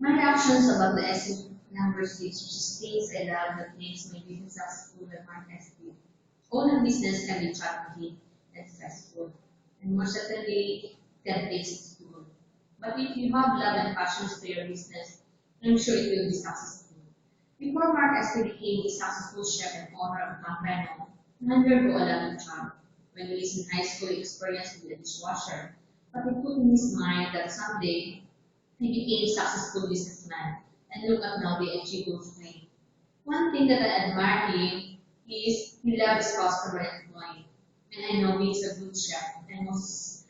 My reactions about the essay number 6, which is things I love that makes my business successful by Mark SB. Owning business can be challenging and stressful, and more certainly temptations to do. But if you have love and passions for your business, I'm sure it will be successful. Before Mark Esper became a successful chef and owner of Campano, he undergo a lot of job. When he was in high school, he experienced with a dishwasher, but he put in his mind that someday he became a successful businessman, and look at now they achieved those things. One thing that I admire him is he loves his customer and employee, and I know he's a good chef, and most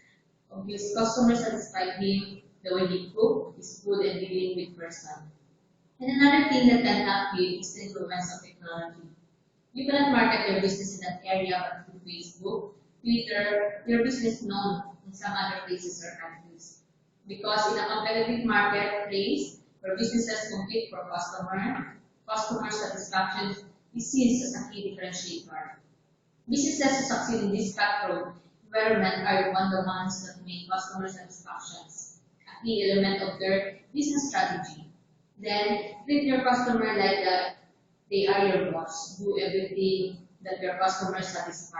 of his customers satisfy him the way he cook, his food, and dealing with person. And another thing that can help you is the influence of technology. You cannot market your business in that area but through Facebook, Twitter, your business known in some other places or countries. Because in a competitive marketplace where businesses compete for customer satisfaction is seen as a key differentiator. Businesses who succeed in this cutthroat environment are the ones that make customer satisfactions a key element of their business strategy. Then treat your customer like that they are your boss. Do everything that your customers satisfy.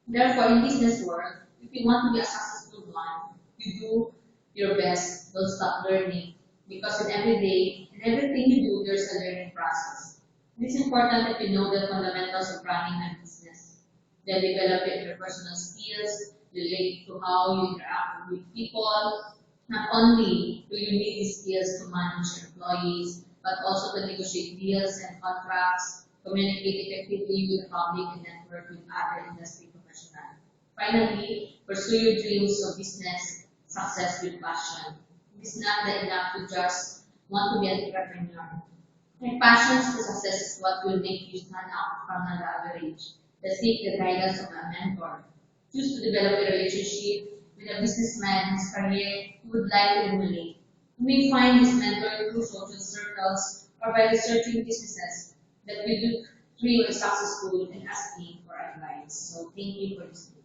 Therefore, in business world, if you want to be a successful one, you do your best. Don't stop learning because in every day, in everything you do, there's a learning process. It is important that you know the fundamentals of running a business. Then develop your interpersonal skills, relate to how you interact with people. Not only do you need these skills to manage your employees, but also to negotiate deals and contracts, communicate effectively with the public, and network with other industry professionals. Finally, pursue your dreams of business success with passion. It is not enough to just want to be an entrepreneur. My passion for success is what will make you stand out from the average. Seek the guidance of a mentor. Choose to develop a relationship with a businessman whose career you would like to emulate. You may find this mentor through social circles or by researching businesses that will look real and successful and asking for advice. So thank you for listening.